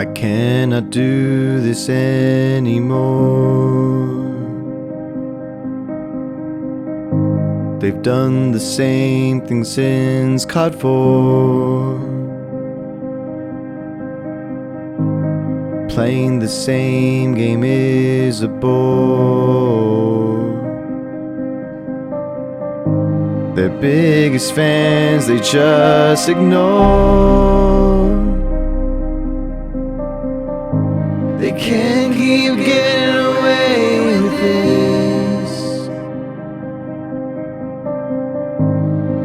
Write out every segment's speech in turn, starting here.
I cannot do this anymore. They've done the same thing since COD 4. Playing the same game is a bore. Their biggest fans, they just ignore. They can't keep getting away with this.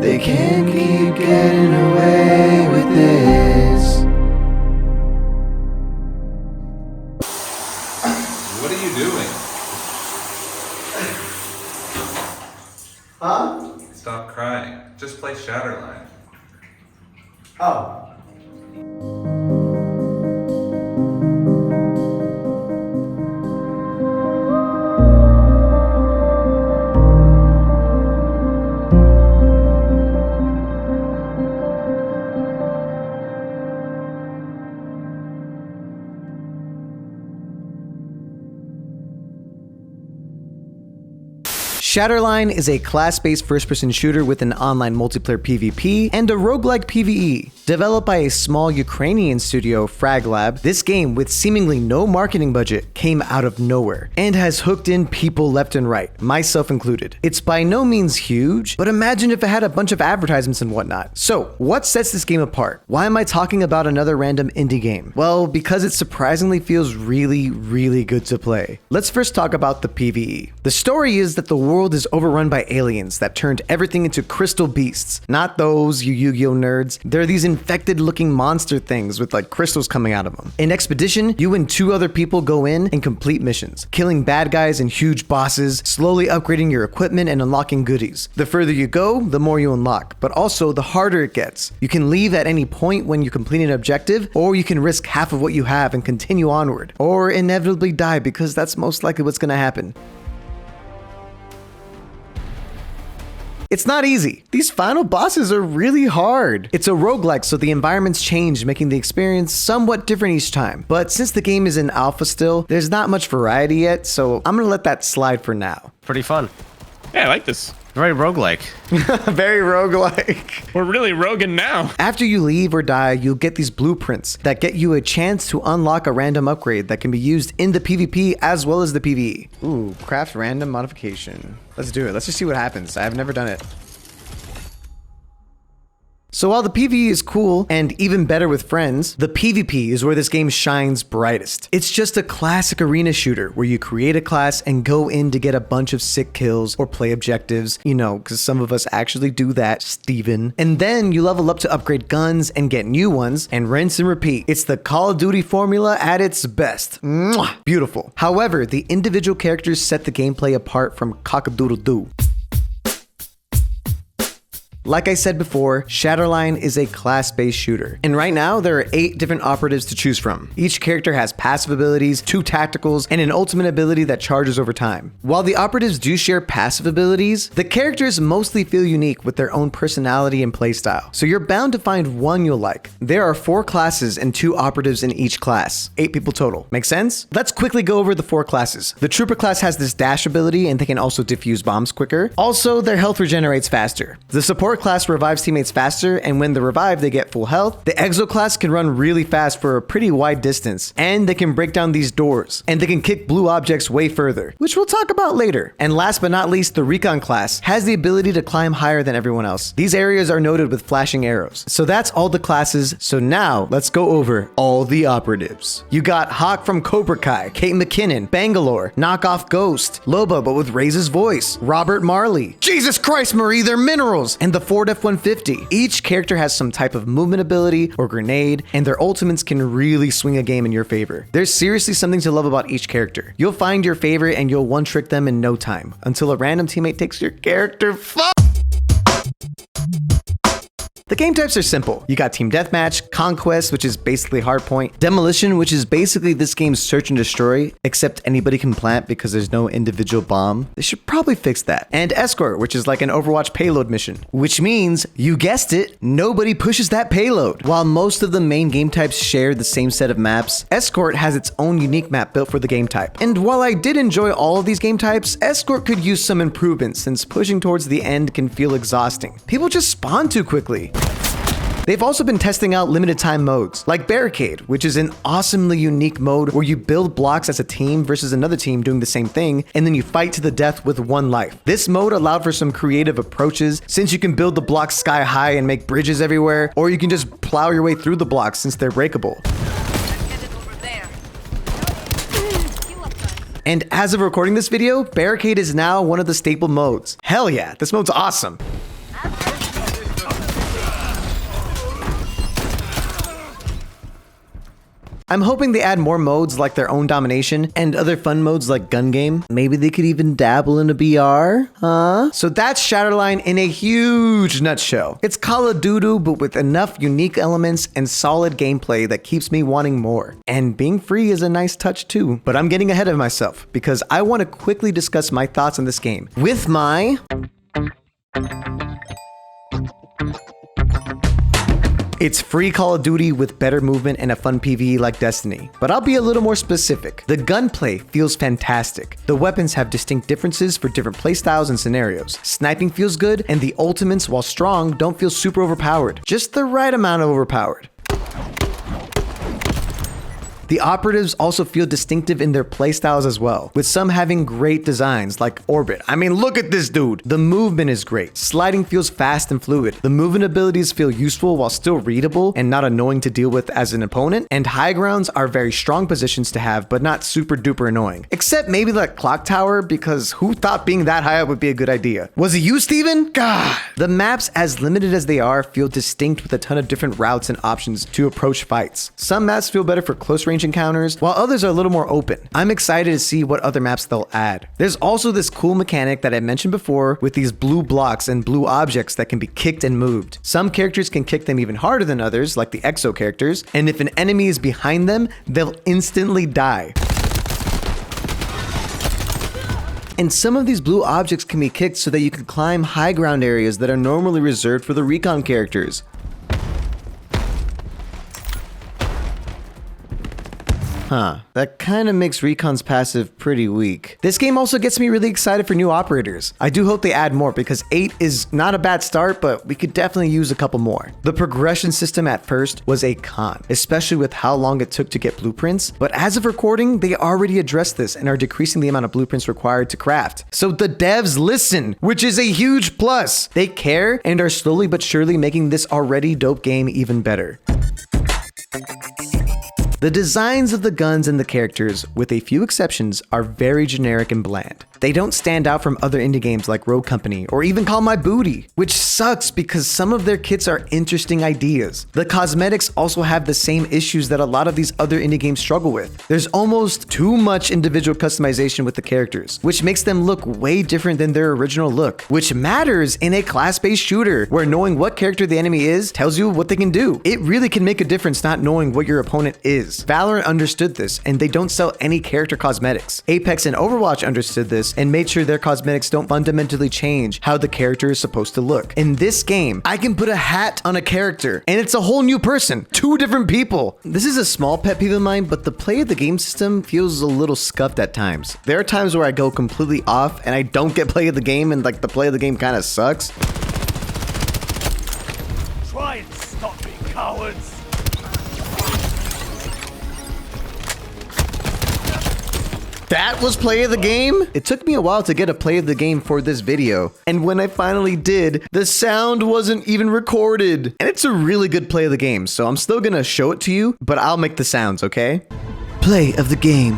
They can't keep getting away with this. What are you doing? Huh? Stop crying. Just play Shatterline. Oh. Shatterline is a class-based first-person shooter with an online multiplayer PvP and a roguelike PVE. Developed by a small Ukrainian studio, FragLab, this game, with seemingly no marketing budget, came out of nowhere and has hooked in people left and right, myself included. It's by no means huge, but imagine if it had a bunch of advertisements and whatnot. So, what sets this game apart? Why am I talking about another random indie game? Well, because it surprisingly feels really good to play. Let's first talk about the PvE. The story is that the world is overrun by aliens that turned everything into crystal beasts. Not those, you Yu-Gi-Oh nerds. They're these infected looking monster things with like crystals coming out of them. In Expedition, you and 2 other people go in and complete missions, killing bad guys and huge bosses, slowly upgrading your equipment and unlocking goodies. The further you go, the more you unlock, but also the harder it gets. You can leave at any point when you complete an objective, or you can risk half of what you have and continue onward, or inevitably die because that's most likely what's gonna happen. It's not easy. These final bosses are really hard. It's a roguelike, so the environments change, making the experience somewhat different each time. But since the game is in alpha still, there's not much variety yet, so I'm gonna let that slide for now. Pretty fun. Yeah, I like this. Very roguelike. Very roguelike. We're really roguing now. After you leave or die, you'll get these blueprints that get you a chance to unlock a random upgrade that can be used in the PvP as well as the PvE. Ooh, craft random modification. Let's do it. Let's just see what happens. I've never done it. So while the PvE is cool and even better with friends, the PvP is where this game shines brightest. It's just a classic arena shooter where you create a class and go in to get a bunch of sick kills or play objectives, you know, because some of us actually do that, Steven. And then you level up to upgrade guns and get new ones and rinse and repeat. It's the Call of Duty formula at its best. Mwah! Beautiful. However, the individual characters set the gameplay apart from cock-a-doodle-doo. Like I said before, Shatterline is a class-based shooter. And right now, there are 8 different operatives to choose from. Each character has passive abilities, 2 tacticals, and an ultimate ability that charges over time. While the operatives do share passive abilities, the characters mostly feel unique with their own personality and playstyle. So you're bound to find one you'll like. There are 4 classes and 2 operatives in each class. 8 people total. Make sense? Let's quickly go over the 4 classes. The Trooper class has this dash ability, and they can also defuse bombs quicker. Also, their health regenerates faster. The Support class revives teammates faster, and when they're revived, they get full health. The Exo class can run really fast for a pretty wide distance, and they can break down these doors, and they can kick blue objects way further, which we'll talk about later. And last but not least, the Recon class has the ability to climb higher than everyone else. These areas are noted with flashing arrows. So that's all the classes. So now let's go over all the operatives. You got Hawk from Cobra Kai, Kate McKinnon, Bangalore, Knockoff Ghost, Loba but with Ray's voice, Robert Marley. Jesus Christ, Marie, they're minerals! And the Ford F-150. Each character has some type of movement ability or grenade, and their ultimates can really swing a game in your favor. There's seriously something to love about each character. You'll find your favorite and you'll one-trick them in no time, until a random teammate takes your character. The game types are simple. You got Team Deathmatch, Conquest, which is basically Hardpoint, Demolition, which is basically this game's search and destroy, except anybody can plant because there's no individual bomb. They should probably fix that. And Escort, which is like an Overwatch payload mission, which means, you guessed it, nobody pushes that payload. While most of the main game types share the same set of maps, Escort has its own unique map built for the game type. And while I did enjoy all of these game types, Escort could use some improvements since pushing towards the end can feel exhausting. People just spawn too quickly. They've also been testing out limited time modes, like Barricade, which is an awesomely unique mode where you build blocks as a team versus another team doing the same thing, and then you fight to the death with one life. This mode allowed for some creative approaches, since you can build the blocks sky high and make bridges everywhere, or you can just plow your way through the blocks since they're breakable. And as of recording this video, Barricade is now one of the staple modes. Hell yeah, this mode's awesome. I'm hoping they add more modes like their own domination and other fun modes like gun game. Maybe they could even dabble in a BR, huh? So that's Shatterline in a huge nutshell. It's Call of Duty, but with enough unique elements and solid gameplay that keeps me wanting more. And being free is a nice touch too. But I'm getting ahead of myself because I want to quickly discuss my thoughts on this game with my... It's free Call of Duty with better movement and a fun PvE like Destiny. But I'll be a little more specific. The gunplay feels fantastic. The weapons have distinct differences for different playstyles and scenarios. Sniping feels good, and the ultimates, while strong, don't feel super overpowered. Just the right amount of overpowered. The operatives also feel distinctive in their playstyles as well, with some having great designs like Orbit. I mean, look at this dude. The movement is great. Sliding feels fast and fluid. The movement abilities feel useful while still readable and not annoying to deal with as an opponent. And high grounds are very strong positions to have, but not super duper annoying. Except maybe that clock tower, because who thought being that high up would be a good idea? Was it you, Steven? God. The maps, as limited as they are, feel distinct with a ton of different routes and options to approach fights. Some maps feel better for close range encounters, while others are a little more open. I'm excited to see what other maps they'll add. There's also this cool mechanic that I mentioned before with these blue blocks and blue objects that can be kicked and moved. Some characters can kick them even harder than others, like the exo characters, and if an enemy is behind them, they'll instantly die. And some of these blue objects can be kicked so that you can climb high ground areas that are normally reserved for the recon characters. Huh, that kind of makes Recon's passive pretty weak. This game also gets me really excited for new operators. I do hope they add more because 8 is not a bad start, but we could definitely use a couple more. The progression system at first was a con, especially with how long it took to get blueprints, but as of recording, they already addressed this and are decreasing the amount of blueprints required to craft. So the devs listen, which is a huge plus. They care and are slowly but surely making this already dope game even better. The designs of the guns and the characters, with a few exceptions, are very generic and bland. They don't stand out from other indie games like Rogue Company or even Call My Booty, which sucks because some of their kits are interesting ideas. The cosmetics also have the same issues that a lot of these other indie games struggle with. There's almost too much individual customization with the characters, which makes them look way different than their original look, which matters in a class-based shooter where knowing what character the enemy is tells you what they can do. It really can make a difference not knowing what your opponent is. Valorant understood this, and they don't sell any character cosmetics. Apex and Overwatch understood this and made sure their cosmetics don't fundamentally change how the character is supposed to look. In this game, I can put a hat on a character, and it's a whole new person. 2 different people. This is a small pet peeve of mine, but the play of the game system feels a little scuffed at times. There are times where I go completely off, and I don't get play of the game, and like the play of the game kind of sucks. Try and stop me, cowards! That was play of the game? It took me a while to get a play of the game for this video. And when I finally did, the sound wasn't even recorded. And it's a really good play of the game, so I'm still gonna show it to you, but I'll make the sounds, okay? Play of the game.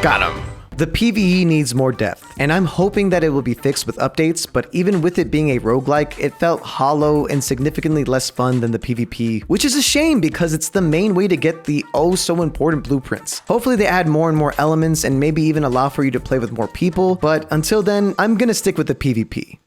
Got him. The PvE needs more depth, and I'm hoping that it will be fixed with updates, but even with it being a roguelike, it felt hollow and significantly less fun than the PvP, which is a shame because it's the main way to get the oh so important blueprints. Hopefully they add more and more elements and maybe even allow for you to play with more people, but until then, I'm gonna stick with the PvP.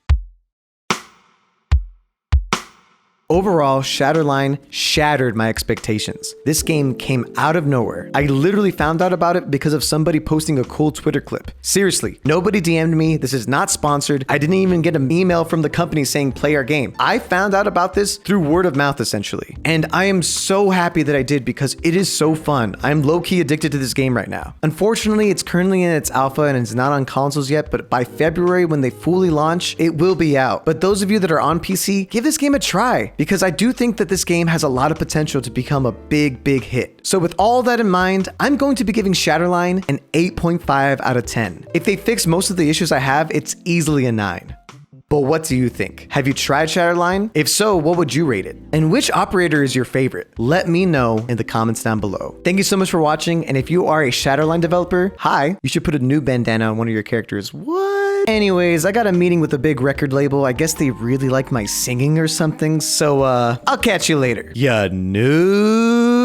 Overall, Shatterline shattered my expectations. This game came out of nowhere. I literally found out about it because of somebody posting a cool Twitter clip. Seriously, nobody DM'd me. This is not sponsored. I didn't even get an email from the company saying play our game. I found out about this through word of mouth essentially. And I am so happy that I did because it is so fun. I'm low-key addicted to this game right now. Unfortunately, it's currently in its alpha and it's not on consoles yet, but by February when they fully launch, it will be out. But those of you that are on PC, give this game a try, because I do think that this game has a lot of potential to become a big hit. So with all that in mind, I'm going to be giving Shatterline an 8.5 out of 10. If they fix most of the issues I have, it's easily a 9. But what do you think? Have you tried Shatterline? If so, what would you rate it? And which operator is your favorite? Let me know in the comments down below. Thank you so much for watching, and if you are a Shatterline developer, hi, you should put a new bandana on one of your characters. What? Anyways, I got a meeting with a big record label. I guess they really like my singing or something, so I'll catch you later. Ya noob.